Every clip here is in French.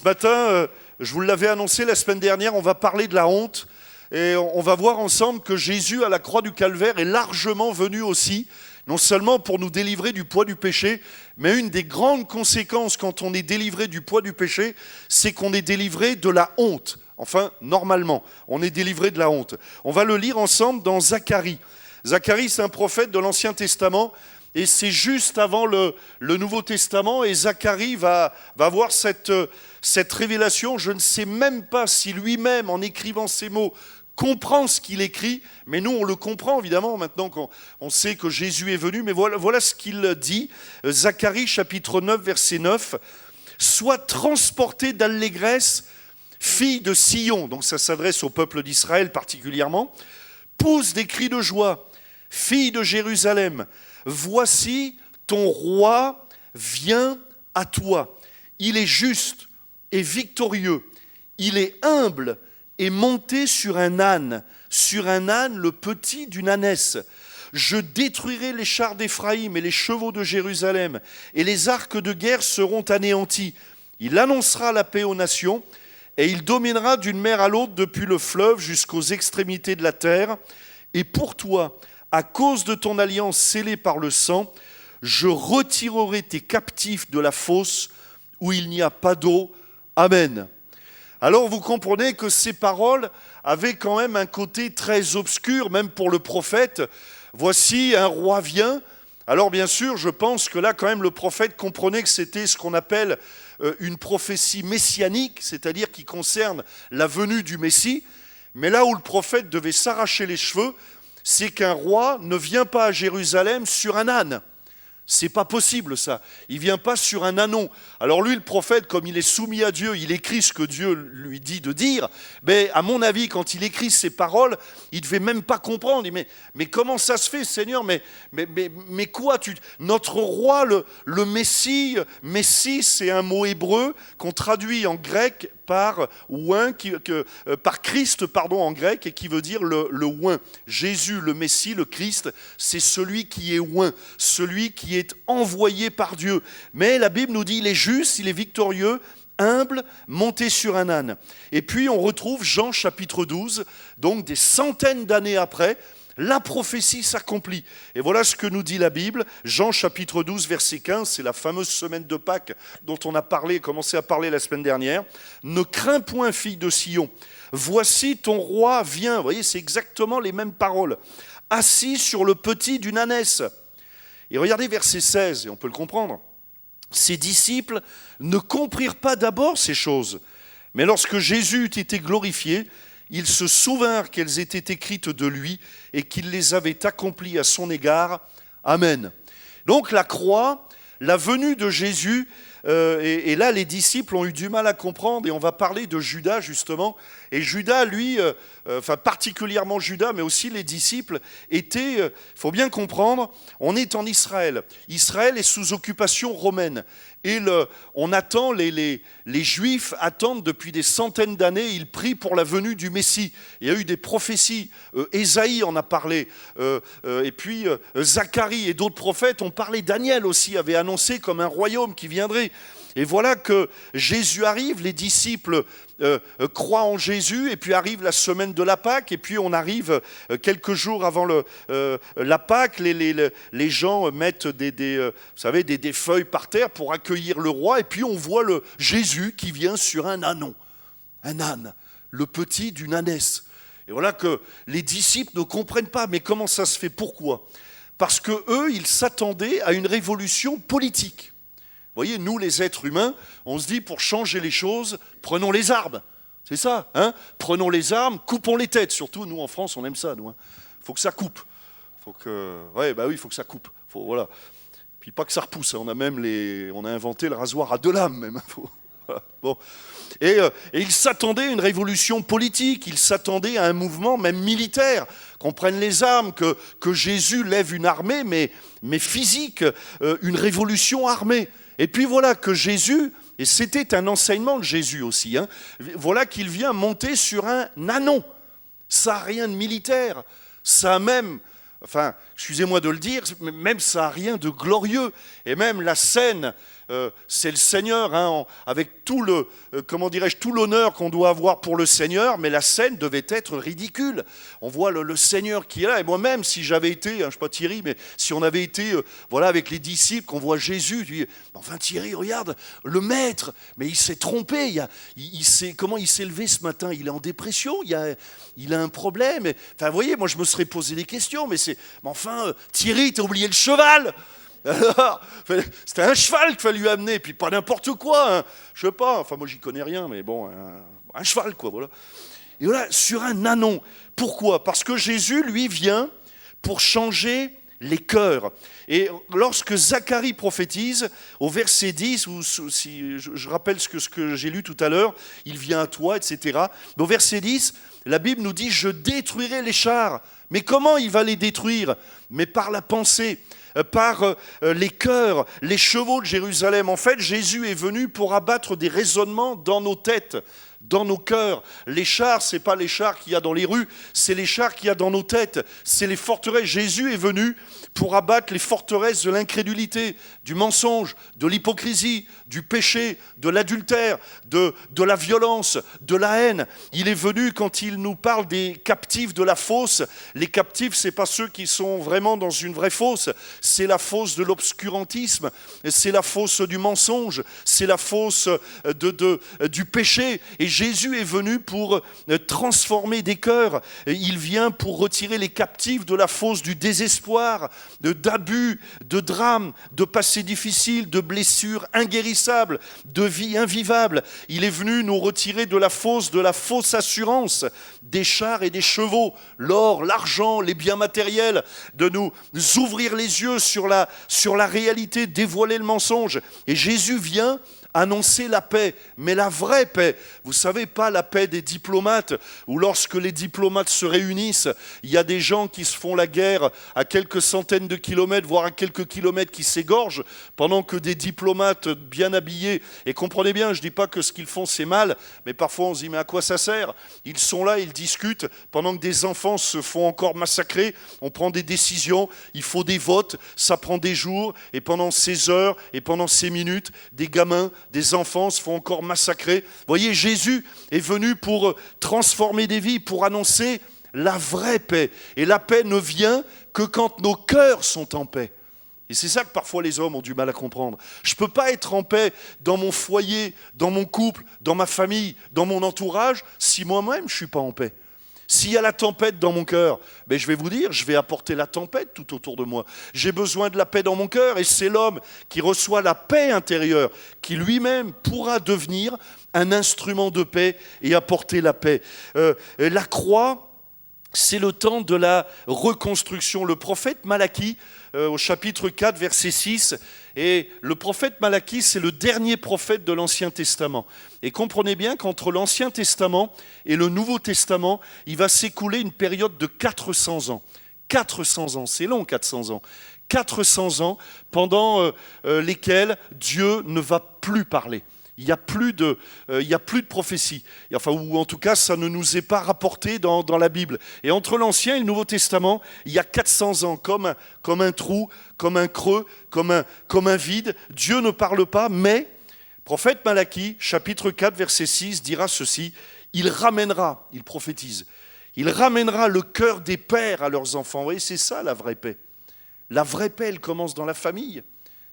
Ce matin, je vous l'avais annoncé la semaine dernière, on va parler de la honte et on va voir ensemble que Jésus à la croix du Calvaire est largement venu aussi, non seulement pour nous délivrer du poids du péché, mais une des grandes conséquences quand on est délivré du poids du péché, c'est qu'on est délivré de la honte. Enfin, normalement, on est délivré de la honte. On va le lire ensemble dans Zacharie. Zacharie, c'est un prophète de l'Ancien Testament. Et c'est juste avant le Nouveau Testament, et Zacharie va voir cette révélation. Je ne sais même pas si lui-même, en écrivant ces mots, comprend ce qu'il écrit, mais nous, on le comprend évidemment maintenant qu'on sait que Jésus est venu. Mais voilà ce qu'il dit, Zacharie chapitre 9, verset 9. « Sois transporté d'allégresse, fille de Sion », donc ça s'adresse au peuple d'Israël particulièrement, « pousse des cris de joie, fille de Jérusalem. Voici ton roi vient à toi. Il est juste et victorieux. Il est humble et monté sur un âne, le petit d'une ânesse. Je détruirai les chars d'Éphraïm et les chevaux de Jérusalem, et les arcs de guerre seront anéantis. Il annoncera la paix aux nations, et il dominera d'une mer à l'autre depuis le fleuve jusqu'aux extrémités de la terre. Et pour toi, à cause de ton alliance scellée par le sang, je retirerai tes captifs de la fosse où il n'y a pas d'eau. Amen. Alors vous comprenez que ces paroles avaient quand même un côté très obscur, même pour le prophète. Voici un roi vient. Alors bien sûr, je pense que là quand même le prophète comprenait que c'était ce qu'on appelle une prophétie messianique, c'est-à-dire qui concerne la venue du Messie. Mais là où le prophète devait s'arracher les cheveux, c'est qu'un roi ne vient pas à Jérusalem sur un âne. C'est pas possible ça. Il vient pas sur un ânon. Alors lui, le prophète, comme il est soumis à Dieu, il écrit ce que Dieu lui dit de dire. Mais à mon avis, quand il écrit ces paroles, il devait même pas comprendre. Il dit, mais comment ça se fait, Seigneur? Mais quoi Notre roi, le Messie, c'est un mot hébreu qu'on traduit en grec par oint, par Christ, en grec, et qui veut dire le oint. Jésus, le Messie, le Christ, c'est celui qui est oint, celui qui est envoyé par Dieu. Mais la Bible nous dit, il est juste, il est victorieux, humble, monté sur un âne. Et puis on retrouve Jean chapitre 12, donc des centaines d'années après, la prophétie s'accomplit. Et voilà ce que nous dit la Bible, Jean chapitre 12, verset 15, c'est la fameuse semaine de Pâques dont on a commencé à parler la semaine dernière. « Ne crains point, fille de Sion, voici ton roi vient. » Vous voyez, c'est exactement les mêmes paroles. « Assis sur le petit d'une ânesse. » Et regardez verset 16, et on peut le comprendre. Ses disciples ne comprirent pas d'abord ces choses, mais lorsque Jésus eut été glorifié, ils se souvinrent qu'elles étaient écrites de lui et qu'il les avait accomplies à son égard. Amen. Donc la croix, la venue de Jésus, et là les disciples ont eu du mal à comprendre, et on va parler de Judas justement. Et Judas, lui, particulièrement Judas, mais aussi les disciples, étaient, il faut bien comprendre, on est en Israël. Israël est sous occupation romaine. Et on attend, les Juifs attendent depuis des centaines d'années, ils prient pour la venue du Messie. Il y a eu des prophéties, Ésaïe en a parlé, et puis Zacharie et d'autres prophètes ont parlé, Daniel aussi avait annoncé comme un royaume qui viendrait. Et voilà que Jésus arrive, les disciples croient en Jésus, et puis arrive la semaine de la Pâque, et puis on arrive quelques jours avant la Pâque, les gens mettent vous savez, des feuilles par terre pour accueillir le roi, et puis on voit le Jésus qui vient sur un ânon, un âne, le petit d'une ânesse. Et voilà que les disciples ne comprennent pas, mais comment ça se fait, pourquoi? Parce que eux, ils s'attendaient à une révolution politique. Vous voyez, nous les êtres humains, on se dit pour changer les choses, prenons les armes. C'est ça, hein? Prenons les armes, coupons les têtes. Surtout, nous en France, on aime ça, nous. Faut que ça coupe. Faut que ça coupe. Voilà. Puis pas que ça repousse. On a inventé le rasoir à 2 lames même. Voilà. Bon. Et ils s'attendaient à une révolution politique, ils s'attendaient à un mouvement même militaire, qu'on prenne les armes, que Jésus lève une armée, mais physique, une révolution armée. Et puis voilà que Jésus, et c'était un enseignement de Jésus aussi, voilà qu'il vient monter sur un ânon. Ça n'a rien de militaire, ça a même enfin, excusez-moi de le dire, même ça n'a rien de glorieux. Et même la scène, c'est le Seigneur, hein, avec tout le, comment dirais-je, tout l'honneur qu'on doit avoir pour le Seigneur, mais la scène devait être ridicule. On voit le Seigneur qui est là, et moi-même, si j'avais été, hein, je ne sais pas Thierry, mais si on avait été, voilà, avec les disciples, qu'on voit Jésus, tu dis, enfin Thierry, regarde, le maître, mais il s'est trompé, comment il s'est levé ce matin, il est en dépression, il a un problème. Enfin, vous voyez, moi je me serais posé des questions, mais enfin, Thierry, t'as oublié le cheval. Alors, c'était un cheval qu'il fallait lui amener, puis pas n'importe quoi, hein. Je sais pas, enfin moi j'y connais rien, mais bon, un cheval quoi, voilà. Et voilà, sur un ânon. Pourquoi ? Parce que Jésus, lui, vient pour changer les cœurs. Et lorsque Zacharie prophétise, au verset 10, ou si je rappelle ce que j'ai lu tout à l'heure, il vient à toi, etc. Mais au verset 10, la Bible nous dit, je détruirai les chars. Mais comment il va les détruire ? Mais par la pensée, par les cœurs, les chevaux de Jérusalem. En fait, Jésus est venu pour abattre des raisonnements dans nos têtes, dans nos cœurs. Les chars, ce n'est pas les chars qu'il y a dans les rues, c'est les chars qu'il y a dans nos têtes. C'est les forteresses. Jésus est venu pour abattre les forteresses de l'incrédulité, du mensonge, de l'hypocrisie, du péché, de l'adultère, de la violence, de la haine. Il est venu quand il nous parle des captifs de la fosse. Les captifs, ce n'est pas ceux qui sont vraiment dans une vraie fosse, c'est la fosse de l'obscurantisme, c'est la fosse du mensonge, c'est la fosse du péché. Et Jésus est venu pour transformer des cœurs. Il vient pour retirer les captifs de la fosse du désespoir, d'abus, de drames, de passés difficiles, de blessures inguérissables, de vie invivable. Il est venu nous retirer de la fausse assurance, des chars et des chevaux, l'or, l'argent, les biens matériels, de nous ouvrir les yeux sur la réalité, dévoiler le mensonge. Et Jésus vient annoncer la paix, mais la vraie paix. Vous savez, pas la paix des diplomates, où lorsque les diplomates se réunissent, il y a des gens qui se font la guerre à quelques centaines de kilomètres, voire à quelques kilomètres, qui s'égorgent, pendant que des diplomates bien habillés, et comprenez bien, je ne dis pas que ce qu'ils font c'est mal, mais parfois on se dit, mais à quoi ça sert ? Ils sont là, ils discutent, pendant que des enfants se font encore massacrer, on prend des décisions, il faut des votes, ça prend des jours, et pendant ces heures, et pendant ces minutes, des gamins, des enfants se font encore massacrer. Vous voyez, Jésus est venu pour transformer des vies, pour annoncer la vraie paix. Et la paix ne vient que quand nos cœurs sont en paix. Et c'est ça que parfois les hommes ont du mal à comprendre. Je ne peux pas être en paix dans mon foyer, dans mon couple, dans ma famille, dans mon entourage, si moi-même je ne suis pas en paix. S'il y a la tempête dans mon cœur, ben je vais vous dire, je vais apporter la tempête tout autour de moi. J'ai besoin de la paix dans mon cœur, et c'est l'homme qui reçoit la paix intérieure, qui lui-même pourra devenir un instrument de paix et apporter la paix. La croix, c'est le temps de la reconstruction. Le prophète Malachie, au chapitre 4, verset 6, et le prophète Malachie, c'est le dernier prophète de l'Ancien Testament. Et comprenez bien qu'entre l'Ancien Testament et le Nouveau Testament, il va s'écouler une période de 400 ans. 400 ans, c'est long 400 ans. 400 ans pendant lesquels Dieu ne va plus parler. Il n'y a plus de prophétie. Enfin, ou en tout cas, ça ne nous est pas rapporté dans la Bible. Et entre l'Ancien et le Nouveau Testament, il y a 400 ans, comme un trou, comme un creux, comme un vide. Dieu ne parle pas, mais prophète Malachie, chapitre 4, verset 6, dira ceci, il ramènera, il prophétise, il ramènera le cœur des pères à leurs enfants. Vous voyez, c'est ça la vraie paix. La vraie paix, elle commence dans la famille,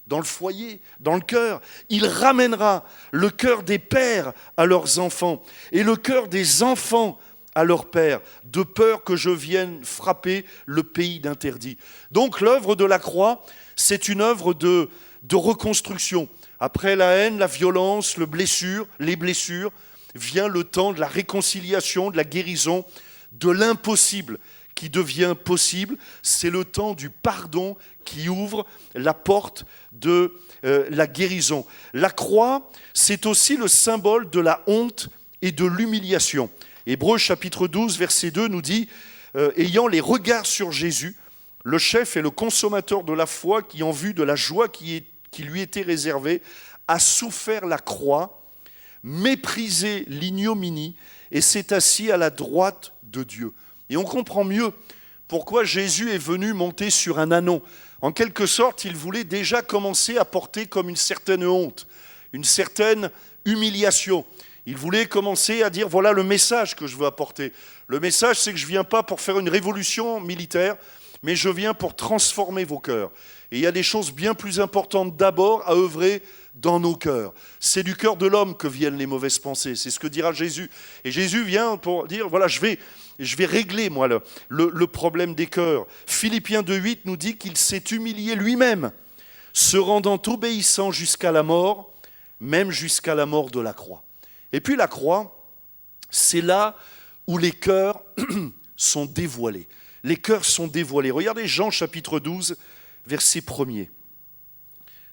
dans le foyer, dans le cœur. Il ramènera le cœur des pères à leurs enfants et le cœur des enfants à leurs pères, de peur que je vienne frapper le pays d'interdit. Donc l'œuvre de la croix, c'est une œuvre de reconstruction. Après la haine, la violence, les blessures, vient le temps de la réconciliation, de la guérison, de l'impossible qui devient possible. C'est le temps du pardon qui ouvre la porte de la guérison. La croix, c'est aussi le symbole de la honte et de l'humiliation. Hébreux chapitre 12, verset 2 nous dit « Ayant les regards sur Jésus, le chef et le consommateur de la foi qui, en vue de la joie qui lui était réservée, a souffert la croix, méprisé l'ignominie et s'est assis à la droite de Dieu. » Et on comprend mieux pourquoi Jésus est venu monter sur un ânon. En quelque sorte, il voulait déjà commencer à porter comme une certaine honte, une certaine humiliation. Il voulait commencer à dire, voilà le message que je veux apporter. Le message, c'est que je ne viens pas pour faire une révolution militaire, mais je viens pour transformer vos cœurs. Et il y a des choses bien plus importantes d'abord à œuvrer dans nos cœurs. C'est du cœur de l'homme que viennent les mauvaises pensées. C'est ce que dira Jésus. Et Jésus vient pour dire, voilà, je vais régler, moi, le problème des cœurs. Philippiens 2,8 nous dit qu'il s'est humilié lui-même, se rendant obéissant jusqu'à la mort, même jusqu'à la mort de la croix. Et puis la croix, c'est là où les cœurs sont dévoilés. Les cœurs sont dévoilés. Regardez Jean chapitre 12, verset 1er.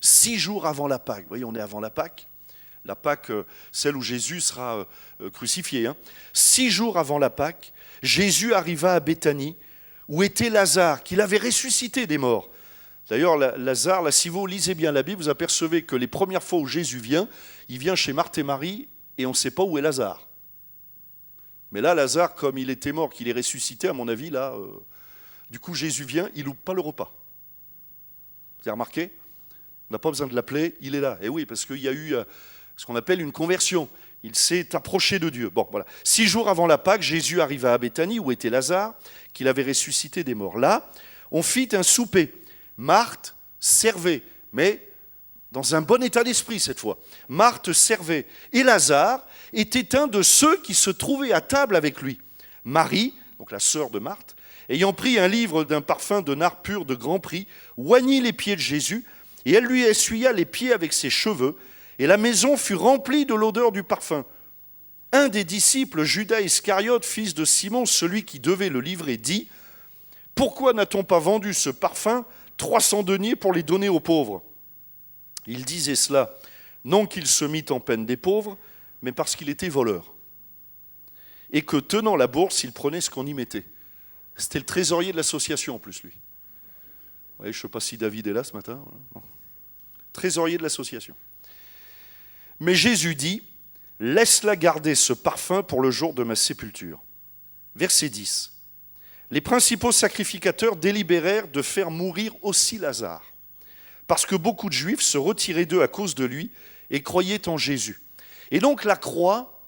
6 jours avant la Pâque, vous voyez, on est avant la Pâque, celle où Jésus sera crucifié. 6 jours avant la Pâque, Jésus arriva à Béthanie, où était Lazare, qu'il avait ressuscité des morts. D'ailleurs, Lazare, là, si vous lisez bien la Bible, vous apercevez que les premières fois où Jésus vient, il vient chez Marthe et Marie, et on ne sait pas où est Lazare. Mais là, Lazare, comme il était mort, qu'il est ressuscité, à mon avis, là, du coup, Jésus vient, il ne loupe pas le repas. Vous avez remarqué ? On n'a pas besoin de l'appeler, il est là. Et oui, parce qu'il y a eu ce qu'on appelle une conversion. Il s'est approché de Dieu. Bon, voilà. 6 jours avant la Pâque, Jésus arriva à Béthanie, où était Lazare, qu'il avait ressuscité des morts. Là, on fit un souper. Marthe servait, mais dans un bon état d'esprit cette fois. Marthe servait. Et Lazare était un de ceux qui se trouvaient à table avec lui. Marie, donc la sœur de Marthe, ayant pris un livre d'un parfum de nard pur de grand prix, oignit les pieds de Jésus, et elle lui essuya les pieds avec ses cheveux, et la maison fut remplie de l'odeur du parfum. Un des disciples, Judas Iscariote, fils de Simon, celui qui devait le livrer, dit « Pourquoi n'a-t-on pas vendu ce parfum 300 deniers pour les donner aux pauvres ?» Il disait cela, non qu'il se mit en peine des pauvres, mais parce qu'il était voleur. Et que, tenant la bourse, il prenait ce qu'on y mettait. C'était le trésorier de l'association, en plus, lui. Vous voyez, je ne sais pas si David est là ce matin. Non. Trésorier de l'association. Mais Jésus dit, « Laisse-la garder ce parfum pour le jour de ma sépulture. » Verset 10. Les principaux sacrificateurs délibérèrent de faire mourir aussi Lazare, parce que beaucoup de Juifs se retiraient d'eux à cause de lui et croyaient en Jésus. Et donc la croix,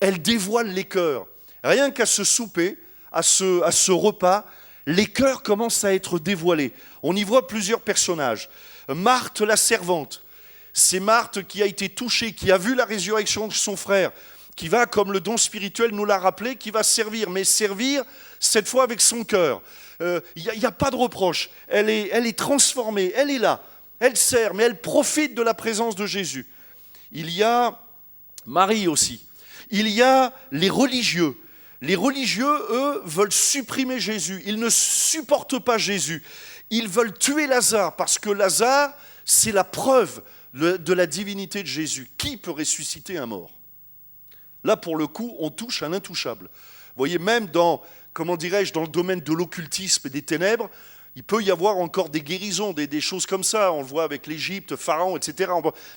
elle dévoile les cœurs. Rien qu'à ce souper, à ce repas, les cœurs commencent à être dévoilés. On y voit plusieurs personnages. Marthe, la servante, c'est Marthe qui a été touchée, qui a vu la résurrection de son frère, qui va, comme le don spirituel nous l'a rappelé, qui va servir, mais servir cette fois avec son cœur. Il n'y a pas de reproche. Elle est transformée, elle est là, elle sert, mais elle profite de la présence de Jésus. Il y a Marie aussi. Il y a les religieux. Les religieux, eux, veulent supprimer Jésus. Ils ne supportent pas Jésus. Ils veulent tuer Lazare, parce que Lazare, c'est la preuve de la divinité de Jésus. Qui peut ressusciter un mort ? Là, pour le coup, on touche à l'intouchable. Vous voyez, même dans le domaine de l'occultisme et des ténèbres, il peut y avoir encore des guérisons, des choses comme ça. On le voit avec l'Égypte, Pharaon, etc.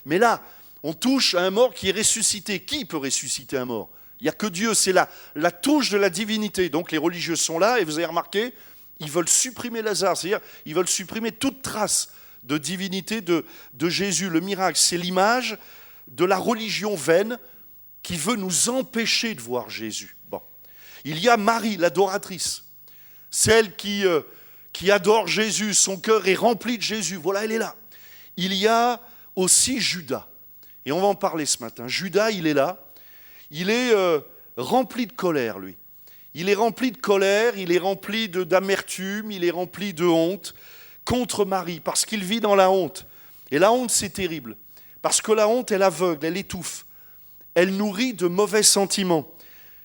Mais là, on touche à un mort qui est ressuscité. Qui peut ressusciter un mort ? Il n'y a que Dieu, c'est la touche de la divinité. Donc les religieux sont là, et vous avez remarqué, ils veulent supprimer Lazare, c'est-à-dire ils veulent supprimer toute trace de divinité de Jésus. Le miracle, c'est l'image de la religion vaine qui veut nous empêcher de voir Jésus. Bon. Il y a Marie, l'adoratrice, celle qui adore Jésus, son cœur est rempli de Jésus, voilà, elle est là. Il y a aussi Judas, et on va en parler ce matin. Judas, il est là. Il est rempli de colère, lui. Il est rempli de colère, il est rempli d'amertume, il est rempli de honte contre Marie, parce qu'il vit dans la honte. Et la honte, c'est terrible, parce que la honte, elle aveugle, elle étouffe. Elle nourrit de mauvais sentiments.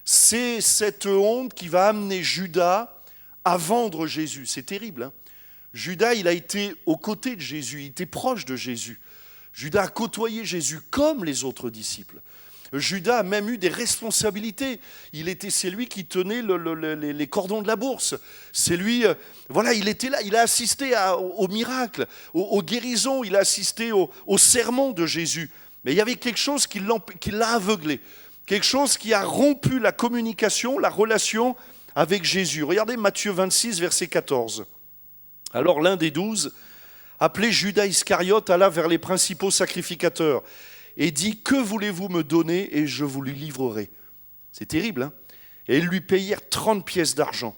C'est cette honte qui va amener Judas à vendre Jésus. C'est terrible, hein ? Judas, il a été aux côtés de Jésus, il était proche de Jésus. Judas a côtoyé Jésus comme les autres disciples. Judas a même eu des responsabilités. C'est lui qui tenait les cordons de la bourse. C'est lui, il était là, il a assisté au miracle, aux guérisons, il a assisté au sermon de Jésus. Mais il y avait quelque chose qui l'a aveuglé, quelque chose qui a rompu la communication, la relation avec Jésus. Regardez Matthieu 26, verset 14. Alors l'un des 12, appelé Judas Iscariote, alla vers les principaux sacrificateurs et dit « Que voulez-vous me donner et je vous lui livrerai ?» C'est terrible, hein? Et ils lui payèrent 30 pièces d'argent.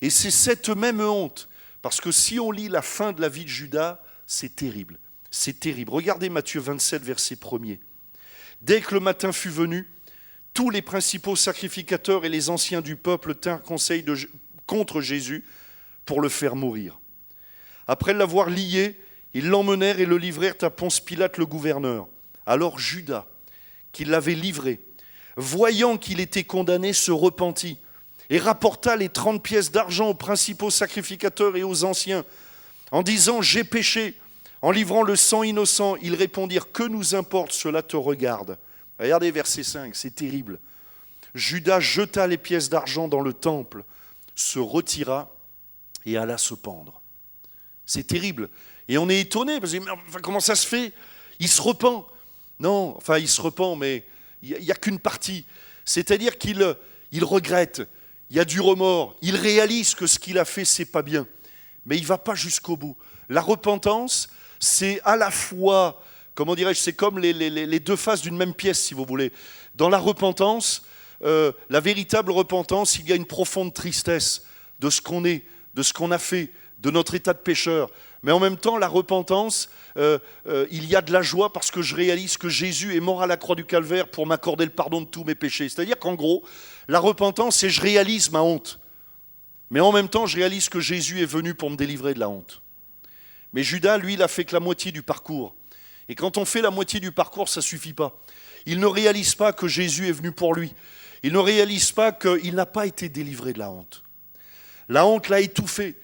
Et c'est cette même honte, parce que si on lit la fin de la vie de Judas, c'est terrible. C'est terrible. Regardez Matthieu 27, verset 1er. Dès que le matin fut venu, tous les principaux sacrificateurs et les anciens du peuple tinrent conseil contre Jésus pour le faire mourir. Après l'avoir lié, ils l'emmenèrent et le livrèrent à Ponce Pilate le gouverneur. Alors Judas, qui l'avait livré, voyant qu'il était condamné, se repentit et rapporta les 30 pièces d'argent aux principaux sacrificateurs et aux anciens, en disant « J'ai péché ». En livrant le sang innocent, ils répondirent « Que nous importe, cela te regarde ». Regardez verset 5, c'est terrible. Judas jeta les pièces d'argent dans le temple, se retira et alla se pendre. C'est terrible. Et on est étonné, parce que enfin, comment ça se fait? Il se repent. Non, enfin il se repent, mais il n'y a qu'une partie. C'est-à-dire qu'il regrette, il y a du remords, il réalise que ce qu'il a fait, c'est pas bien. Mais il ne va pas jusqu'au bout. La repentance, c'est à la fois, comment dirais-je, c'est comme les deux faces d'une même pièce, si vous voulez. Dans la repentance, la véritable repentance, il y a une profonde tristesse de ce qu'on est, de ce qu'on a fait, de notre état de pécheur. Mais en même temps, la repentance, il y a de la joie parce que je réalise que Jésus est mort à la croix du calvaire pour m'accorder le pardon de tous mes péchés. C'est-à-dire qu'en gros, la repentance, c'est je réalise ma honte. Mais en même temps, je réalise que Jésus est venu pour me délivrer de la honte. Mais Judas, lui, il a fait que la moitié du parcours. Et quand on fait la moitié du parcours, ça ne suffit pas. Il ne réalise pas que Jésus est venu pour lui. Il ne réalise pas qu'il n'a pas été délivré de la honte. La honte l'a étouffé.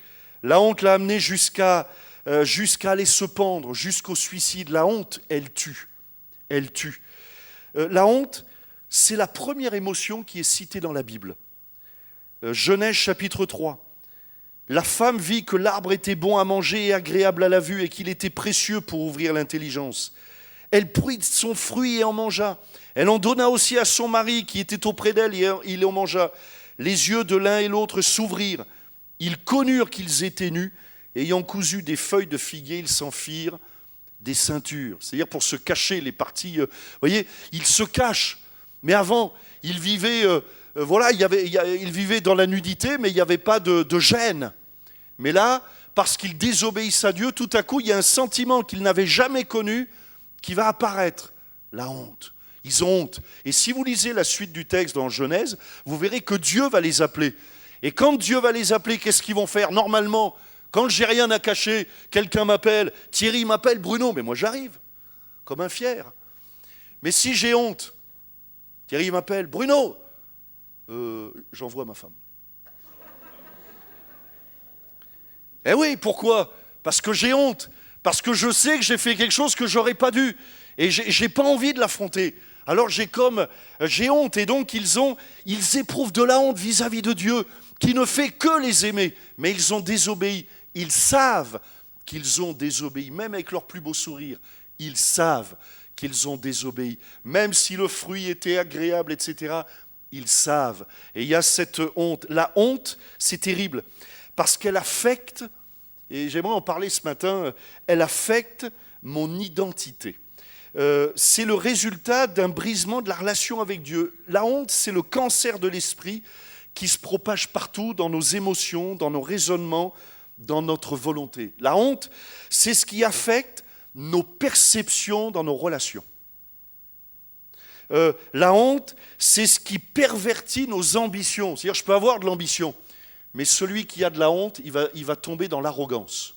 La honte l'a amené jusqu'à aller se pendre, jusqu'au suicide. La honte, elle tue. Elle tue. La honte, c'est la première émotion qui est citée dans la Bible. Genèse chapitre 3. La femme vit que l'arbre était bon à manger et agréable à la vue et qu'il était précieux pour ouvrir l'intelligence. Elle prit de son fruit et en mangea. Elle en donna aussi à son mari qui était auprès d'elle et il en mangea. Les yeux de l'un et l'autre s'ouvrirent. Ils connurent qu'ils étaient nus. Ayant cousu des feuilles de figuier, ils s'en firent des ceintures. C'est-à-dire pour se cacher les parties. Vous voyez, ils se cachent. Mais avant, ils vivaient... il vivait dans la nudité, mais il n'y avait pas de gêne. Mais là, parce qu'ils désobéissent à Dieu, tout à coup, il y a un sentiment qu'ils n'avaient jamais connu qui va apparaître, la honte. Ils ont honte. Et si vous lisez la suite du texte dans Genèse, vous verrez que Dieu va les appeler. Et quand Dieu va les appeler, qu'est-ce qu'ils vont faire? Normalement, quand j'ai rien à cacher, quelqu'un m'appelle, Thierry m'appelle, Bruno, mais moi j'arrive, comme un fier. Mais si j'ai honte, Thierry m'appelle, Bruno, j'envoie ma femme. Eh oui, pourquoi? Parce que j'ai honte. Parce que je sais que j'ai fait quelque chose que j'aurais pas dû. Et j'ai pas envie de l'affronter. Alors j'ai honte. Et donc ils éprouvent de la honte vis-à-vis de Dieu, qui ne fait que les aimer. Mais ils ont désobéi. Ils savent qu'ils ont désobéi, même avec leur plus beau sourire. Ils savent qu'ils ont désobéi. Même si le fruit était agréable, etc., ils savent. Et il y a cette honte. La honte, c'est terrible. Parce qu'elle affecte, et j'aimerais en parler ce matin, elle affecte mon identité. C'est le résultat d'un brisement de la relation avec Dieu. La honte, c'est le cancer de l'esprit qui se propage partout dans nos émotions, dans nos raisonnements, dans notre volonté. La honte, c'est ce qui affecte nos perceptions dans nos relations. La honte, c'est ce qui pervertit nos ambitions. C'est-à-dire, je peux avoir de l'ambition, mais celui qui a de la honte, il va tomber dans l'arrogance.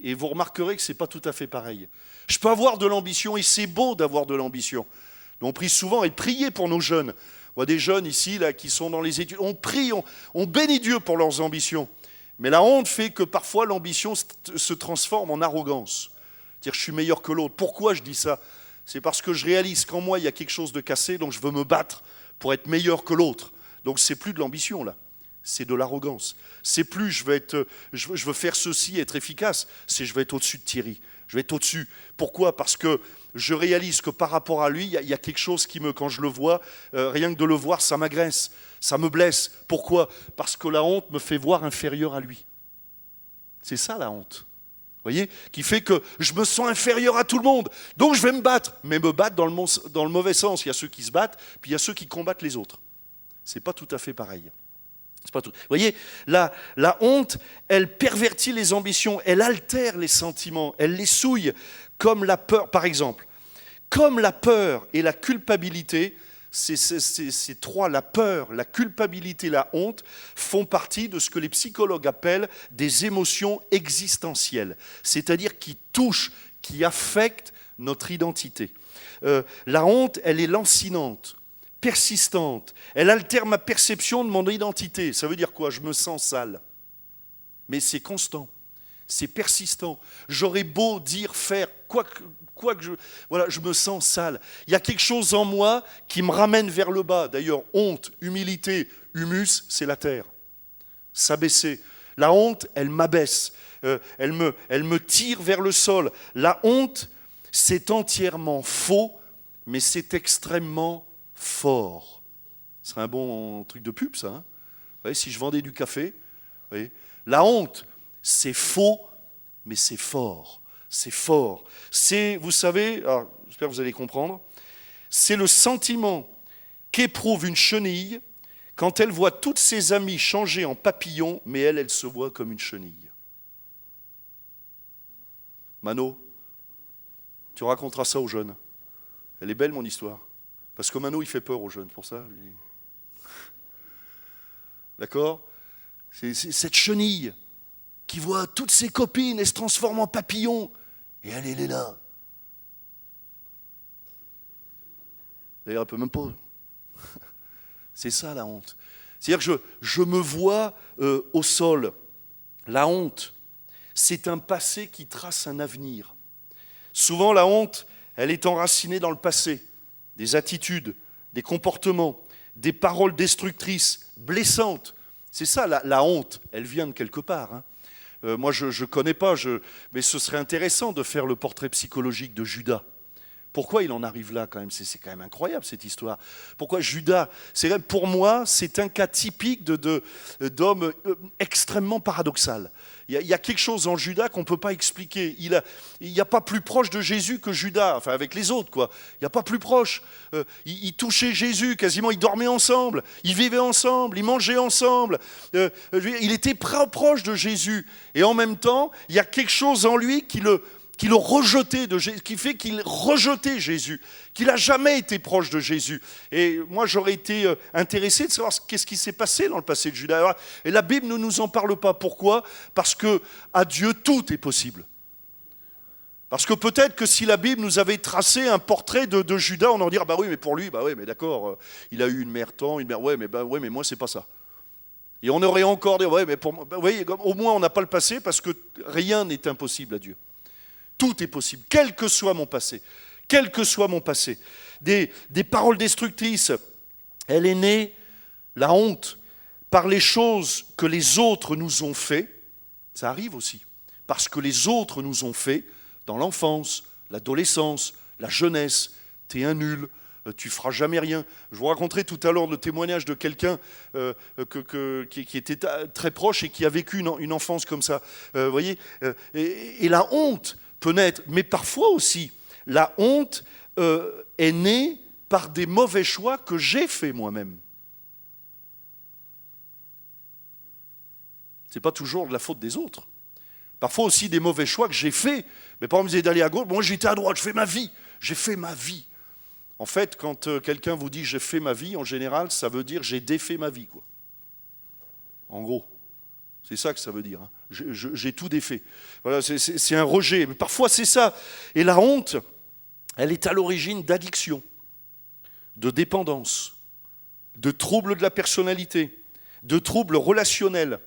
Et vous remarquerez que ce n'est pas tout à fait pareil. Je peux avoir de l'ambition, et c'est beau d'avoir de l'ambition. On prie souvent, et priez pour nos jeunes. On voit des jeunes ici là, qui sont dans les études. On prie, on bénit Dieu pour leurs ambitions. Mais la honte fait que parfois l'ambition se transforme en arrogance. C'est-à-dire, je suis meilleur que l'autre. Pourquoi je dis ça? C'est parce que je réalise qu'en moi, il y a quelque chose de cassé, donc je veux me battre pour être meilleur que l'autre. Donc c'est plus de l'ambition là. C'est de l'arrogance. C'est plus je veux faire ceci, être efficace, c'est je veux être au-dessus de Thierry. Je vais être au-dessus. Pourquoi? Parce que je réalise que par rapport à lui, il y a quelque chose qui quand je le vois, rien que de le voir, ça m'agresse, ça me blesse. Pourquoi? Parce que la honte me fait voir inférieur à lui. C'est ça la honte. Vous voyez? Qui fait que je me sens inférieur à tout le monde. Donc je vais me battre. Mais me battre dans le mauvais sens. Il y a ceux qui se battent, puis il y a ceux qui combattent les autres. C'est pas tout à fait pareil. C'est pas tout. Vous voyez, la honte, elle pervertit les ambitions, elle altère les sentiments, elle les souille, comme la peur, par exemple. Comme la peur et la culpabilité, ces trois, la peur, la culpabilité, la honte, font partie de ce que les psychologues appellent des émotions existentielles, c'est-à-dire qui touchent, qui affectent notre identité. La honte, elle est lancinante, persistante, elle altère ma perception de mon identité. Ça veut dire quoi? Je me sens sale. Mais c'est constant, c'est persistant. J'aurais beau dire, faire, quoi que je me sens sale. Il y a quelque chose en moi qui me ramène vers le bas. D'ailleurs, honte, humilité, humus, c'est la terre. S'abaisser. La honte, elle m'abaisse. Elle me tire vers le sol. La honte, c'est entièrement faux, mais c'est extrêmement fort. Ce serait un bon truc de pub, ça. Hein, vous voyez, si je vendais du café. Vous voyez, la honte, c'est faux, mais c'est fort. C'est fort. C'est, vous savez, alors, j'espère que vous allez comprendre, c'est le sentiment qu'éprouve une chenille quand elle voit toutes ses amies changer en papillons, mais elle se voit comme une chenille. Mano, tu raconteras ça aux jeunes. Elle est belle, mon histoire. Parce que Mano, il fait peur aux jeunes, pour ça. D'accord? C'est cette chenille qui voit toutes ses copines et se transforme en papillon. Et elle est là. D'ailleurs, elle ne peut même pas. C'est ça la honte. C'est-à-dire que je me vois au sol. La honte, c'est un passé qui trace un avenir. Souvent, la honte, elle est enracinée dans le passé. Des attitudes, des comportements, des paroles destructrices, blessantes. C'est ça, la honte, elle vient de quelque part. Hein. Moi, je ne connais pas, mais ce serait intéressant de faire le portrait psychologique de Judas. Pourquoi il en arrive là quand même? C'est quand même incroyable cette histoire. Pourquoi Judas? Pour moi, c'est un cas typique d'homme extrêmement paradoxal. Il y a quelque chose en Judas qu'on ne peut pas expliquer. Il n'y a pas plus proche de Jésus que Judas, enfin avec les autres, quoi. Il n'y a pas plus proche. Il touchait Jésus, quasiment, ils dormaient ensemble, ils vivaient ensemble, ils mangeaient ensemble. Il était proche de Jésus. Et en même temps, il y a quelque chose en lui qui le rejetait qui fait qu'il rejetait Jésus, qu'il n'a jamais été proche de Jésus. Et moi, j'aurais été intéressé de savoir qu'est-ce qui s'est passé dans le passé de Judas. Et la Bible ne nous en parle pas. Pourquoi? Parce que à Dieu, tout est possible. Parce que peut-être que si la Bible nous avait tracé un portrait de Judas, on en dirait, bah oui, mais pour lui, bah oui, mais d'accord, il a eu une mère tant, une mère, ouais, mais moi, c'est pas ça. Et on aurait encore dit, ouais, mais vous voyez, au moins, on n'a pas le passé parce que rien n'est impossible à Dieu. Tout est possible, quel que soit mon passé. Quel que soit mon passé. Des paroles destructrices. Elle est née, la honte, par les choses que les autres nous ont fait. Ça arrive aussi. Parce que les autres nous ont fait dans l'enfance, l'adolescence, la jeunesse. T'es un nul, tu feras jamais rien. Je vous raconterai tout à l'heure le témoignage de quelqu'un qui était très proche et qui a vécu une enfance comme ça. Vous voyez, et la honte peut naître, mais parfois aussi, la honte est née par des mauvais choix que j'ai faits moi-même. Ce n'est pas toujours de la faute des autres. Parfois aussi des mauvais choix que j'ai faits. Mes parents me disaient d'aller à gauche, moi j'étais à droite, je fais ma vie. J'ai fait ma vie. En fait, quand quelqu'un vous dit j'ai fait ma vie, en général, ça veut dire j'ai défait ma vie, quoi. En gros. C'est ça que ça veut dire. Hein. J'ai tout défait. Voilà, c'est un rejet. Mais parfois, c'est ça. Et la honte, elle est à l'origine d'addictions, de dépendance, de troubles de la personnalité, de troubles relationnels.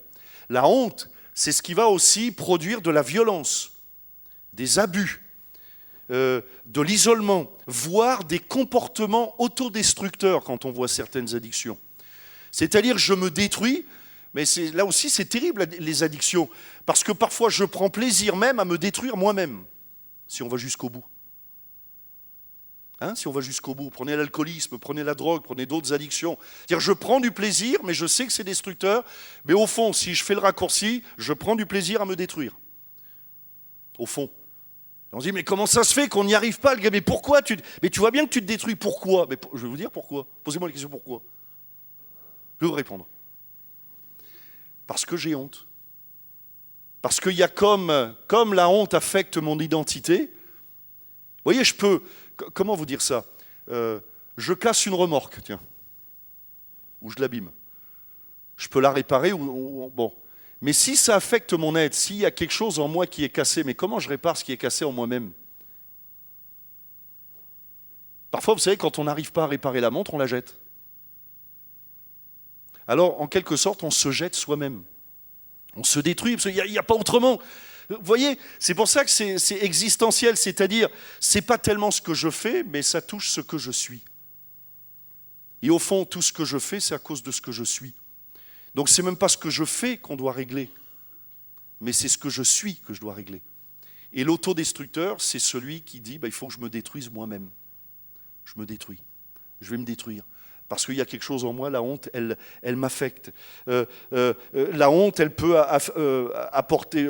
La honte, c'est ce qui va aussi produire de la violence, des abus, de l'isolement, voire des comportements autodestructeurs quand on voit certaines addictions. C'est-à-dire, je me détruis. Mais là aussi, c'est terrible, les addictions. Parce que parfois, je prends plaisir même à me détruire moi-même. si on va jusqu'au bout. Si on va jusqu'au bout, prenez l'alcoolisme, prenez la drogue, prenez d'autres addictions. C'est-à-dire, je prends du plaisir, mais je sais que c'est destructeur. Mais au fond, si je fais le raccourci, je prends du plaisir à me détruire. Au fond. On se dit, mais comment ça se fait qu'on n'y arrive pas, le gars? Mais pourquoi Mais tu vois bien que tu te détruis. Pourquoi? Je vais vous dire pourquoi. Posez-moi la question, pourquoi? Je vais vous répondre. Parce que j'ai honte. Parce qu'il y a comme la honte affecte mon identité. Vous voyez, je peux... Comment vous dire ça? Je casse une remorque, tiens, ou je l'abîme. Je peux la réparer, bon. Mais si ça affecte mon être, s'il y a quelque chose en moi qui est cassé, mais comment je répare ce qui est cassé en moi-même? Parfois, vous savez, quand on n'arrive pas à réparer la montre, on la jette. Alors, en quelque sorte, on se jette soi-même. On se détruit, parce qu'il n'y a pas autrement. Vous voyez, c'est pour ça que c'est existentiel, c'est-à-dire, c'est pas tellement ce que je fais, mais ça touche ce que je suis. Et au fond, tout ce que je fais, c'est à cause de ce que je suis. Donc c'est même pas ce que je fais qu'on doit régler, mais c'est ce que je suis que je dois régler. Et l'autodestructeur, c'est celui qui dit, il faut que je me détruise moi-même. Je me détruis, je vais me détruire. Parce qu'il y a quelque chose en moi, la honte, elle m'affecte. La honte, elle peut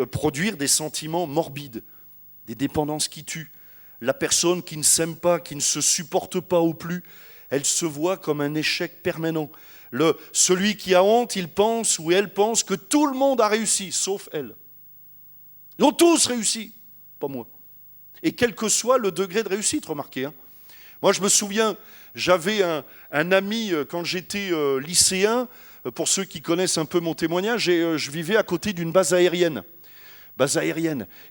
produire des sentiments morbides, des dépendances qui tuent. La personne qui ne s'aime pas, qui ne se supporte pas au plus, elle se voit comme un échec permanent. Celui qui a honte, il pense ou elle pense que tout le monde a réussi, sauf elle. Ils ont tous réussi, pas moi. Et quel que soit le degré de réussite, remarquez. Moi, je me souviens, j'avais un ami quand j'étais lycéen, pour ceux qui connaissent un peu mon témoignage, je vivais à côté d'une base aérienne.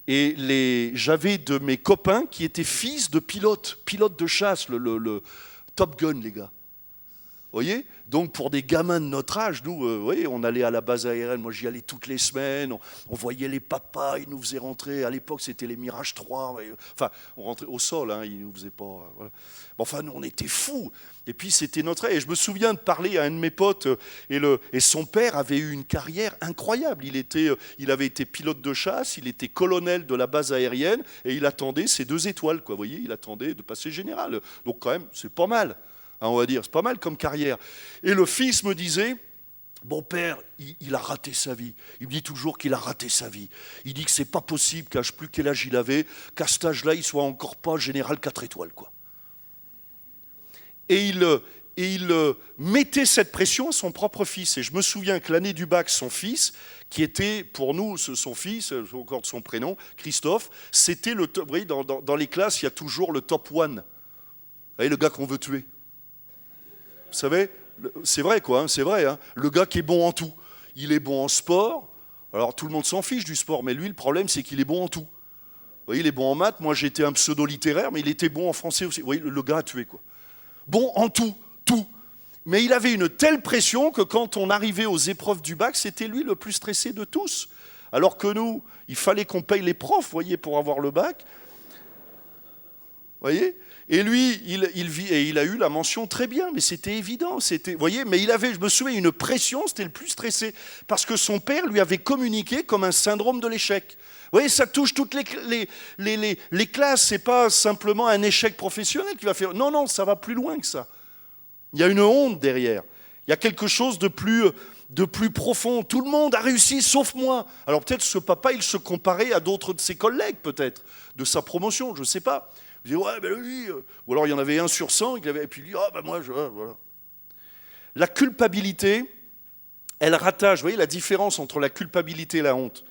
Et j'avais de mes copains qui étaient fils de pilotes de chasse, le Top Gun, les gars. Vous voyez? Donc pour des gamins de notre âge, nous, vous voyez, on allait à la base aérienne, moi j'y allais toutes les semaines, on voyait les papas, ils nous faisaient rentrer, à l'époque c'était les Mirage 3, enfin on rentrait au sol, ils nous faisaient pas... Voilà. Enfin nous on était fous, et puis c'était notre... Et je me souviens de parler à un de mes potes, et son père avait eu une carrière incroyable, il avait été pilote de chasse, il était colonel de la base aérienne, et il attendait ses 2 étoiles, quoi, vous voyez, il attendait de passer général, donc quand même c'est pas mal. On va dire, c'est pas mal comme carrière. Et le fils me disait, bon père, il a raté sa vie. Il me dit toujours qu'il a raté sa vie. Il dit que c'est pas possible, qu'à je sais plus quel âge il avait, qu'à cet âge-là, il soit encore pas général 4 étoiles, quoi. Et il mettait cette pression à son propre fils. Et je me souviens que l'année du bac, son fils, qui était pour nous, son fils, encore de son prénom, Christophe, c'était le top. Vous voyez, dans les classes, il y a toujours le top 1. Vous voyez, le gars qu'on veut tuer. Vous savez, c'est vrai quoi, c'est vrai. Le gars qui est bon en tout. Il est bon en sport. Alors tout le monde s'en fiche du sport, mais lui, le problème, c'est qu'il est bon en tout. Vous voyez, il est bon en maths. Moi, j'étais un pseudo-littéraire, mais il était bon en français aussi. Vous voyez, le gars a tué quoi. Bon en tout. Mais il avait une telle pression que quand on arrivait aux épreuves du bac, c'était lui le plus stressé de tous. Alors que nous, il fallait qu'on paye les profs, vous voyez, pour avoir le bac. Vous voyez ? Et lui, il a eu la mention très bien, mais c'était évident. Vous voyez, mais il avait, je me souviens, une pression, c'était le plus stressé. Parce que son père lui avait communiqué comme un syndrome de l'échec. Vous voyez, ça touche toutes les classes. C'est pas simplement un échec professionnel qui va faire. Non, ça va plus loin que ça. Il y a une honte derrière. Il y a quelque chose de plus profond. Tout le monde a réussi, sauf moi. Alors peut-être ce papa, il se comparait à d'autres de ses collègues, peut-être, de sa promotion, je ne sais pas. Je dis, ouais, ben lui, ou alors il y en avait 1 sur 100, et puis lui, moi, voilà. La culpabilité, elle rattache, vous voyez la différence entre la culpabilité et la honte.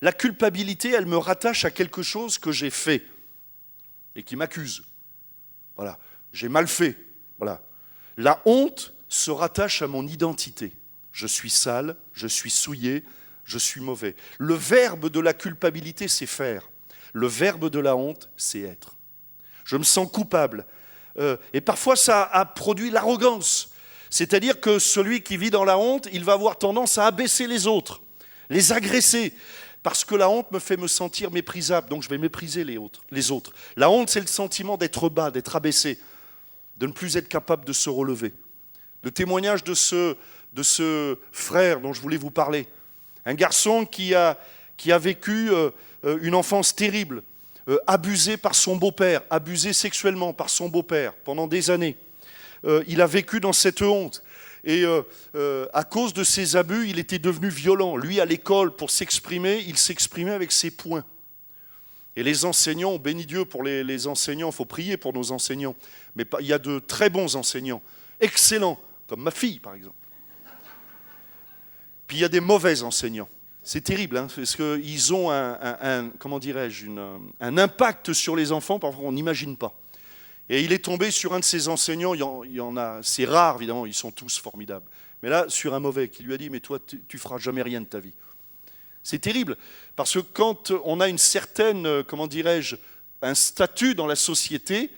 La culpabilité, elle me rattache à quelque chose que j'ai fait et qui m'accuse. Voilà, j'ai mal fait. Voilà. La honte se rattache à mon identité. Je suis sale, je suis souillé, je suis mauvais. Le verbe de la culpabilité, c'est faire. Le verbe de la honte, c'est être. Je me sens coupable. Et parfois, ça a produit l'arrogance. C'est-à-dire que celui qui vit dans la honte, il va avoir tendance à abaisser les autres, les agresser. Parce que la honte me fait me sentir méprisable, donc je vais mépriser les autres. La honte, c'est le sentiment d'être bas, d'être abaissé, de ne plus être capable de se relever. Le témoignage de ce frère dont je voulais vous parler, un garçon qui a vécu une enfance terrible, abusé par son beau-père, abusé sexuellement par son beau-père pendant des années. Il a vécu dans cette honte. Et à cause de ses abus, il était devenu violent. Lui, à l'école, pour s'exprimer, il s'exprimait avec ses poings. Et les enseignants, on bénit Dieu pour les enseignants, il faut prier pour nos enseignants. Mais il y a de très bons enseignants, excellents, comme ma fille par exemple. Puis il y a des mauvais enseignants. C'est terrible, hein, parce qu'ils ont comment dirais-je, un impact sur les enfants, parfois on n'imagine pas. Et il est tombé sur un de ses enseignants, il y en a, c'est rare évidemment, ils sont tous formidables. Mais là, sur un mauvais, qui lui a dit, mais toi, tu feras jamais rien de ta vie. C'est terrible, parce que quand on a une certaine, comment dirais-je, un statut dans la société,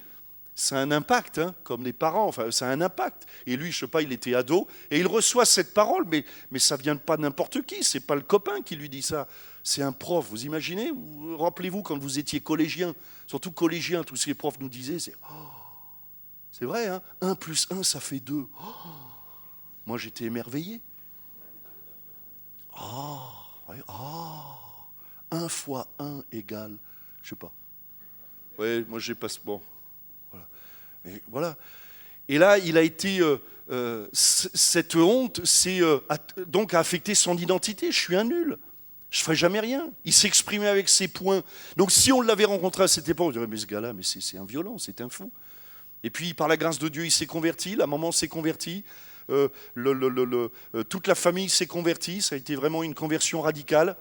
ça a un impact, hein, comme les parents, enfin, ça a un impact. Et lui, je sais pas, il était ado, et il reçoit cette parole, mais ça vient pas de n'importe qui, c'est pas le copain qui lui dit ça, c'est un prof, vous imaginez? Rappelez-vous quand vous étiez collégien, surtout collégien, tous ces profs nous disaient, c'est vrai, hein, 1 + 1, ça fait 2. Oh, moi, j'étais émerveillé. Ouais, 1 × 1 = je sais pas. Ouais, moi j'ai pas. Bon, voilà. Mais voilà. Et là, il a été. Cette honte, donc a affecté son identité. Je suis un nul. Je ferai jamais rien. Il s'exprimait avec ses poings. Donc si on l'avait rencontré à cette époque, on dirait mais ce gars-là, mais c'est un violent, c'est un fou. Et puis par la grâce de Dieu, il s'est converti. La maman s'est convertie. Toute la famille s'est convertie, ça a été vraiment une conversion radicale.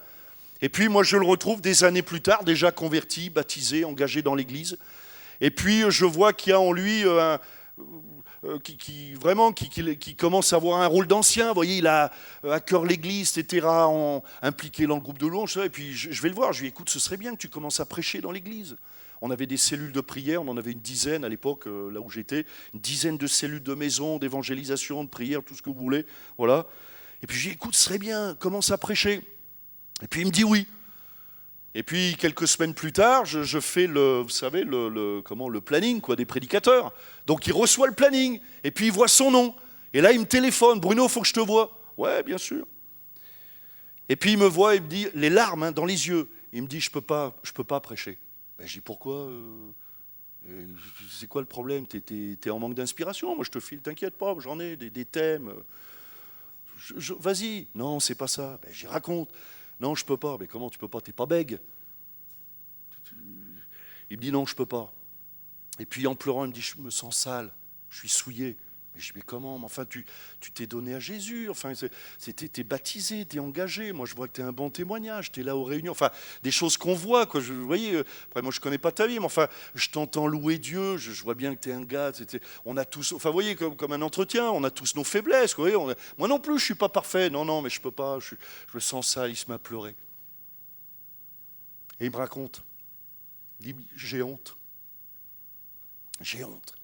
Et puis moi je le retrouve des années plus tard, déjà converti, baptisé, engagé dans l'église. Et puis je vois qu'il y a en lui qui commence à avoir un rôle d'ancien. Vous voyez, il a à cœur l'église, etc., impliqué dans le groupe de louange. Et puis je vais le voir, je lui dis, écoute, ce serait bien que tu commences à prêcher dans l'église. On avait des cellules de prière, on en avait une dizaine à l'époque, là où j'étais, une dizaine de cellules de maison, d'évangélisation, de prière, tout ce que vous voulez, voilà. Et puis je lui dis, écoute, ce serait bien, commence à prêcher. Et puis il me dit oui. Et puis quelques semaines plus tard, je fais vous savez, le planning quoi, des prédicateurs. Donc il reçoit le planning, et puis il voit son nom. Et là il me téléphone, Bruno, il faut que je te voie. Ouais, bien sûr. Et puis il me voit, il me dit, les larmes hein, dans les yeux. Il me dit, je peux pas prêcher. Ben, je dis, pourquoi c'est quoi le problème? T'es en manque d'inspiration? Moi, je te file, t'inquiète pas, j'en ai des thèmes. Vas-y. Non, c'est pas ça. Ben, j'y raconte. Non, je peux pas. Mais comment tu peux pas? T'es pas bègue. Il me dit, non, je peux pas. Et puis, en pleurant, il me dit, je me sens sale. Je suis souillé. Mais je dis, mais comment? Mais enfin, tu t'es donné à Jésus. Enfin, t'es baptisé, t'es engagé. Moi, je vois que t'es un bon témoignage. T'es là aux réunions. Enfin, des choses qu'on voit. Quoi. Vous voyez, après, moi, je connais pas ta vie, mais enfin, je t'entends louer Dieu. Je vois bien que t'es un gars. On a tous, enfin, vous voyez, comme un entretien, on a tous nos faiblesses. Quoi, vous voyez, moi non plus, je suis pas parfait. Non, mais je peux pas. Je me sens sale. Il se met à pleurer. Et il me raconte. Il dit, j'ai honte. J'ai honte.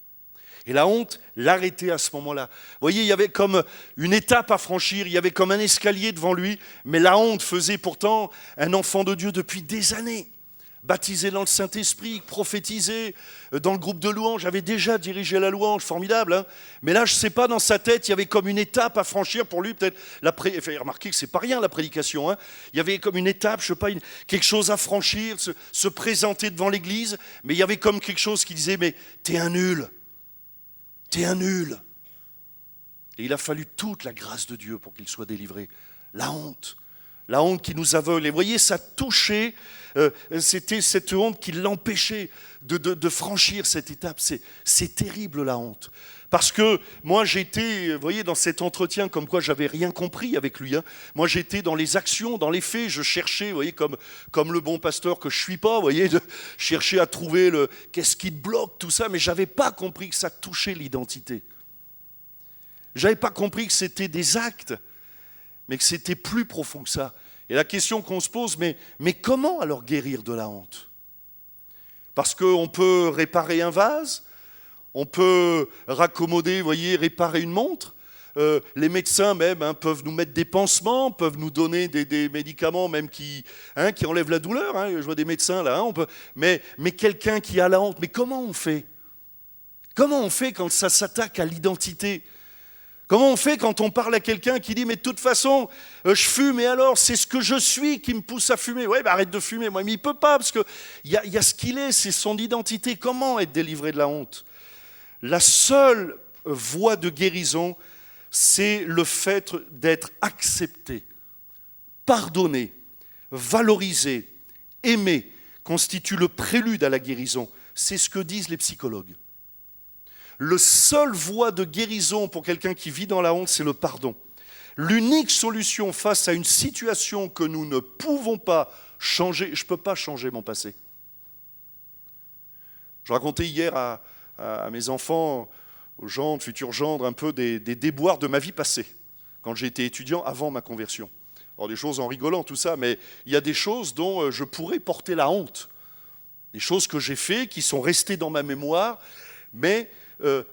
Et la honte l'arrêtait à ce moment-là. Vous voyez, il y avait comme une étape à franchir, il y avait comme un escalier devant lui, mais la honte faisait pourtant un enfant de Dieu depuis des années. Baptisé dans le Saint-Esprit, prophétisé, dans le groupe de louange, j'avais déjà dirigé la louange, formidable. Hein, mais là, je ne sais pas, dans sa tête, il y avait comme une étape à franchir pour lui, peut-être. Remarquez que ce n'est pas rien la prédication. Hein, il y avait comme une étape, je ne sais pas, quelque chose à franchir, se présenter devant l'église, mais il y avait comme quelque chose qui disait, mais t'es un nul. T'es un nul. Et il a fallu toute la grâce de Dieu pour qu'il soit délivré. La honte qui nous aveugle. Et vous voyez, ça touchait, c'était cette honte qui l'empêchait de franchir cette étape. C'est terrible la honte. Parce que moi j'étais, vous voyez, dans cet entretien comme quoi j'avais rien compris avec lui. Hein. Moi j'étais dans les actions, dans les faits, je cherchais, vous voyez, comme le bon pasteur que je suis pas, vous voyez, de chercher à trouver qu'est-ce qui te bloque, tout ça, mais j'avais pas compris que ça touchait l'identité. J'avais pas compris que c'était des actes, mais que c'était plus profond que ça. Et la question qu'on se pose, mais comment alors guérir de la honte? Parce qu'on peut réparer un vase, on peut raccommoder, vous voyez, réparer une montre. Les médecins même hein, peuvent nous mettre des pansements, peuvent nous donner des médicaments même qui enlèvent la douleur. Hein. Je vois des médecins là. Hein, mais quelqu'un qui a la honte, mais comment on fait? Comment on fait quand ça s'attaque à l'identité? Comment on fait quand on parle à quelqu'un qui dit « mais de toute façon, je fume et alors c'est ce que je suis qui me pousse à fumer ». Ouais, arrête de fumer, moi, mais il ne peut pas parce qu'il y a ce qu'il est, c'est son identité. Comment être délivré de la honte? La seule voie de guérison, c'est le fait d'être accepté, pardonné, valorisé, aimé, constitue le prélude à la guérison. C'est ce que disent les psychologues. Le seule voie de guérison pour quelqu'un qui vit dans la honte, c'est le pardon. L'unique solution face à une situation que nous ne pouvons pas changer, je ne peux pas changer mon passé. Je racontais hier à mes enfants, aux gendres, futurs gendres, un peu des déboires de ma vie passée, quand j'étais étudiant avant ma conversion. Alors des choses en rigolant, tout ça, mais il y a des choses dont je pourrais porter la honte. Des choses que j'ai faites, qui sont restées dans ma mémoire, mais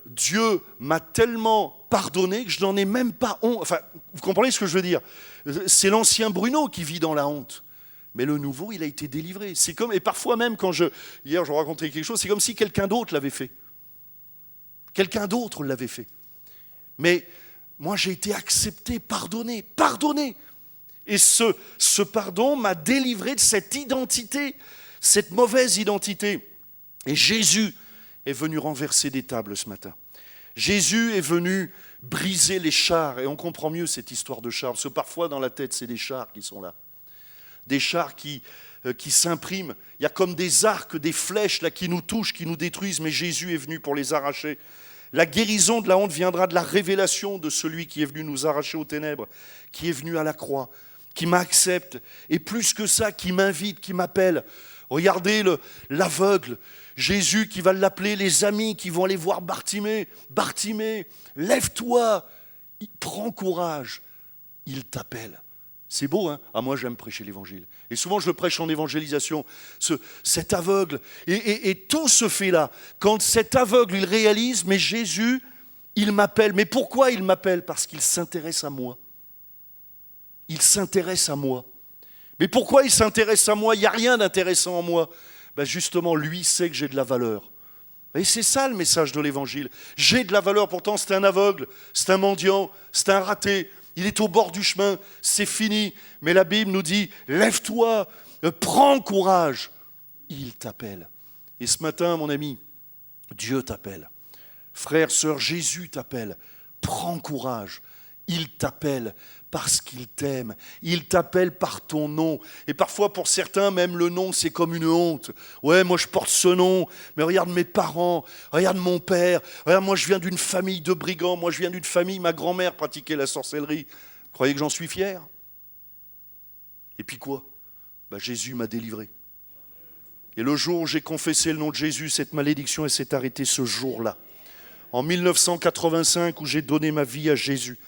Dieu m'a tellement pardonné que je n'en ai même pas honte. Enfin, vous comprenez ce que je veux dire? C'est l'ancien Bruno qui vit dans la honte. Mais le nouveau, il a été délivré. C'est comme, et parfois même, hier je racontais quelque chose, c'est comme si quelqu'un d'autre l'avait fait. Quelqu'un d'autre l'avait fait. Mais moi, j'ai été accepté, pardonné. Et ce pardon m'a délivré de cette identité, cette mauvaise identité. Et Jésus est venu renverser des tables ce matin. Jésus est venu briser les chars. Et on comprend mieux cette histoire de chars. Parce que parfois, dans la tête, c'est des chars qui sont là. Des chars qui s'impriment. Il y a comme des arcs, des flèches là, qui nous touchent, qui nous détruisent. Mais Jésus est venu pour les arracher. La guérison de la honte viendra de la révélation de celui qui est venu nous arracher aux ténèbres, qui est venu à la croix, qui m'accepte. Et plus que ça, qui m'invite, qui m'appelle. Regardez l'aveugle. Jésus qui va l'appeler, les amis qui vont aller voir Bartimée. Bartimée, lève-toi, prends courage, il t'appelle. C'est beau, hein? Ah, moi j'aime prêcher l'évangile. Et souvent je le prêche en évangélisation, cet aveugle. Et tout se fait là. Quand cet aveugle, il réalise, mais Jésus, il m'appelle. Mais pourquoi il m'appelle? Parce qu'il s'intéresse à moi. Il s'intéresse à moi. Mais pourquoi il s'intéresse à moi? Il n'y a rien d'intéressant en moi. Ben justement, lui sait que j'ai de la valeur. Et c'est ça le message de l'évangile. J'ai de la valeur, pourtant c'est un aveugle, c'est un mendiant, c'est un raté. Il est au bord du chemin, c'est fini. Mais la Bible nous dit, lève-toi, prends courage. Il t'appelle. Et ce matin, mon ami, Dieu t'appelle. Frère, sœur, Jésus t'appelle. Prends courage. Il t'appelle parce qu'il t'aime. Il t'appelle par ton nom. Et parfois, pour certains, même le nom, c'est comme une honte. Ouais, moi, je porte ce nom. Mais regarde mes parents. Regarde mon père. Regarde, moi, je viens d'une famille de brigands. Moi, je viens d'une famille, ma grand-mère pratiquait la sorcellerie. Croyez que j'en suis fier? Et puis quoi? Jésus m'a délivré. Et le jour où j'ai confessé le nom de Jésus, cette malédiction, elle s'est arrêtée ce jour-là. En 1985, où j'ai donné ma vie à Jésus,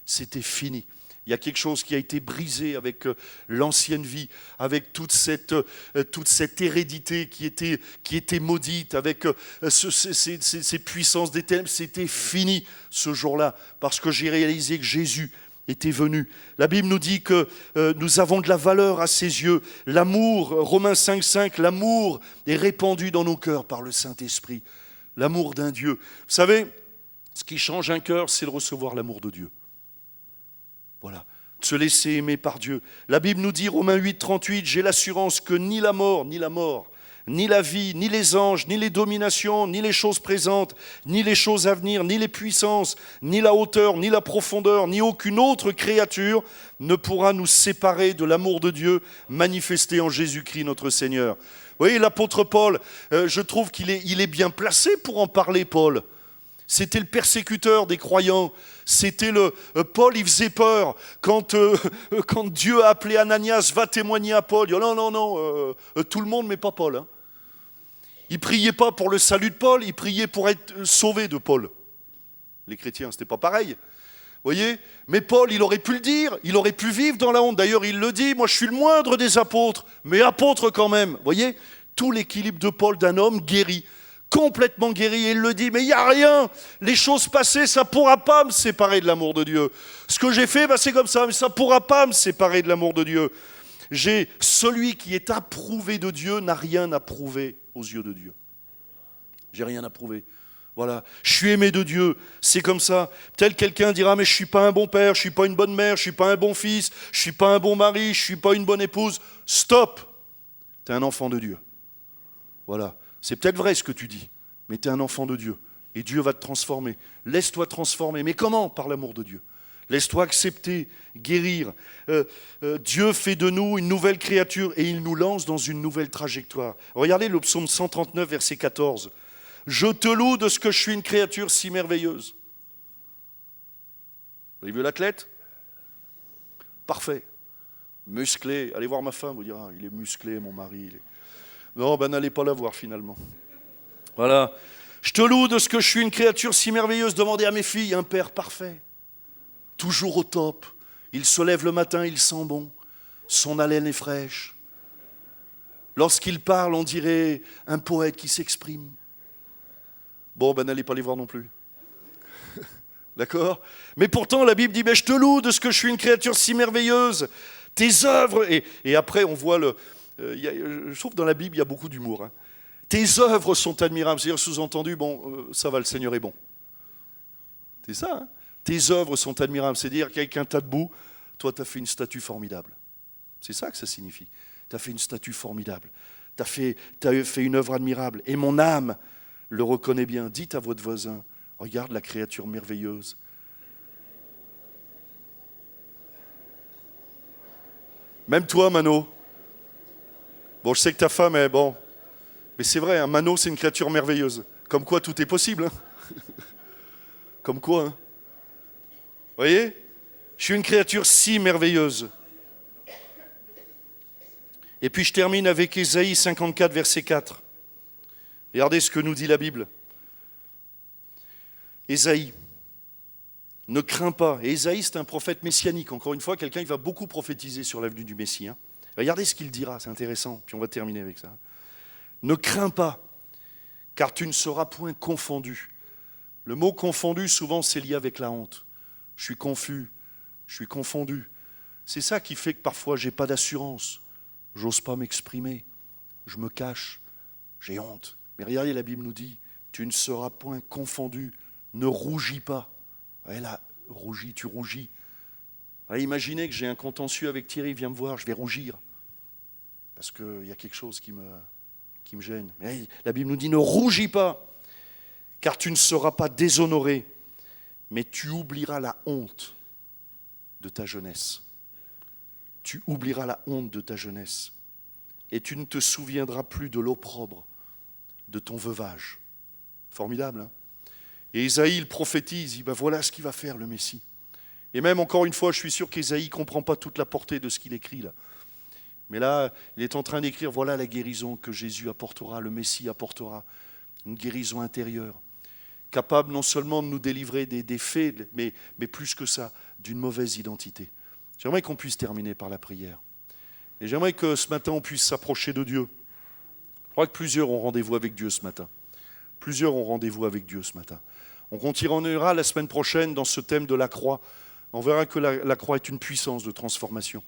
c'était fini. Il y a quelque chose qui a été brisé avec l'ancienne vie, avec toute cette hérédité qui était maudite, avec ces puissances des ténèbres. C'était fini ce jour-là, parce que j'ai réalisé que Jésus était venu. La Bible nous dit que nous avons de la valeur à ses yeux. L'amour, Romains 5,5, l'amour est répandu dans nos cœurs par le Saint-Esprit. L'amour d'un Dieu. Vous savez, ce qui change un cœur, c'est de recevoir l'amour de Dieu. Voilà, de se laisser aimer par Dieu. La Bible nous dit, Romains 8, 38, j'ai l'assurance que ni la mort, ni la vie, ni les anges, ni les dominations, ni les choses présentes, ni les choses à venir, ni les puissances, ni la hauteur, ni la profondeur, ni aucune autre créature ne pourra nous séparer de l'amour de Dieu manifesté en Jésus-Christ notre Seigneur. Vous voyez, l'apôtre Paul, je trouve qu'il est bien placé pour en parler, Paul. C'était le persécuteur des croyants. C'était Paul, il faisait peur. Quand Dieu a appelé Ananias, va témoigner à Paul. Il dit, non, tout le monde, mais pas Paul. Hein. Il ne priait pas pour le salut de Paul, il priait pour être sauvé de Paul. Les chrétiens, ce n'était pas pareil. Vous voyez? Mais Paul, il aurait pu le dire, il aurait pu vivre dans la honte. D'ailleurs, il le dit, moi je suis le moindre des apôtres, mais apôtre quand même. Vous voyez? Tout l'équilibre de Paul, d'un homme guéri. Complètement guéri, et il le dit, mais il n'y a rien, les choses passées, ça ne pourra pas me séparer de l'amour de Dieu. Ce que j'ai fait, c'est comme ça, mais ça ne pourra pas me séparer de l'amour de Dieu. Celui qui est approuvé de Dieu n'a rien à prouver aux yeux de Dieu. J'ai rien à prouver. Voilà, je suis aimé de Dieu, c'est comme ça. Tel quelqu'un dira, mais je ne suis pas un bon père, je ne suis pas une bonne mère, je ne suis pas un bon fils, je ne suis pas un bon mari, je ne suis pas une bonne épouse. Stop! Tu es un enfant de Dieu. Voilà, c'est peut-être vrai ce que tu dis, mais tu es un enfant de Dieu. Et Dieu va te transformer. Laisse-toi transformer. Mais comment? Par l'amour de Dieu. Laisse-toi accepter, guérir. Dieu fait de nous une nouvelle créature et il nous lance dans une nouvelle trajectoire. Regardez le psaume 139, verset 14. Je te loue de ce que je suis une créature si merveilleuse. Vous avez vu l'athlète? Parfait. Musclé. Allez voir ma femme, vous dira, il est musclé, mon mari. Non, n'allez pas la voir finalement. Voilà. Je te loue de ce que je suis une créature si merveilleuse. Demandez à mes filles, un père parfait. Toujours au top. Il se lève le matin, il sent bon. Son haleine est fraîche. Lorsqu'il parle, on dirait un poète qui s'exprime. Bon, n'allez pas les voir non plus. D'accord? Mais pourtant, la Bible dit, je te loue de ce que je suis une créature si merveilleuse. Tes œuvres, et après on voit je trouve que dans la Bible, il y a beaucoup d'humour. Hein. Tes œuvres sont admirables. C'est-à-dire, sous-entendu, ça va, le Seigneur est bon. C'est ça, hein? Tes œuvres sont admirables. C'est-à-dire qu'avec un tas de boue, toi, tu as fait une statue formidable. C'est ça que ça signifie. Tu as fait une statue formidable. Tu as fait une œuvre admirable. Et mon âme le reconnaît bien. Dites à votre voisin, regarde la créature merveilleuse. Même toi, Mano. Bon, je sais que ta femme est bon. Mais c'est vrai, hein, Mano, c'est une créature merveilleuse. Comme quoi, tout est possible. Hein. Comme quoi, hein. Vous voyez? Je suis une créature si merveilleuse. Et puis je termine avec Ésaïe 54, verset 4. Regardez ce que nous dit la Bible. Ésaïe, ne crains pas. Et Ésaïe, c'est un prophète messianique. Encore une fois, quelqu'un il va beaucoup prophétiser sur l'avenue du Messie. Hein. Regardez ce qu'il dira, c'est intéressant. Puis on va terminer avec ça. Ne crains pas, car tu ne seras point confondu. Le mot confondu, souvent, c'est lié avec la honte. Je suis confus, je suis confondu. C'est ça qui fait que parfois, je n'ai pas d'assurance. J'ose pas m'exprimer. Je me cache. J'ai honte. Mais regardez, la Bible nous dit, tu ne seras point confondu. Ne rougis pas. Ouais, là, rougis, tu rougis. Ouais, imaginez que j'ai un contentieux avec Thierry, viens me voir, je vais rougir. Parce qu'il y a quelque chose qui me gêne. Mais la Bible nous dit, ne rougis pas, car tu ne seras pas déshonoré, mais tu oublieras la honte de ta jeunesse. Tu oublieras la honte de ta jeunesse. Et tu ne te souviendras plus de l'opprobre de ton veuvage. Formidable, hein? Et Ésaïe, il prophétise, il dit, voilà ce qu'il va faire, le Messie. Et même, encore une fois, je suis sûr qu'Ésaïe ne comprend pas toute la portée de ce qu'il écrit là. Mais là, il est en train d'écrire, voilà la guérison que Jésus apportera, le Messie apportera. Une guérison intérieure. Capable non seulement de nous délivrer des faits, mais plus que ça, d'une mauvaise identité. J'aimerais qu'on puisse terminer par la prière. Et j'aimerais que ce matin, on puisse s'approcher de Dieu. Je crois que plusieurs ont rendez-vous avec Dieu ce matin. Plusieurs ont rendez-vous avec Dieu ce matin. On continuera la semaine prochaine dans ce thème de la croix. On verra que la croix est une puissance de transformation.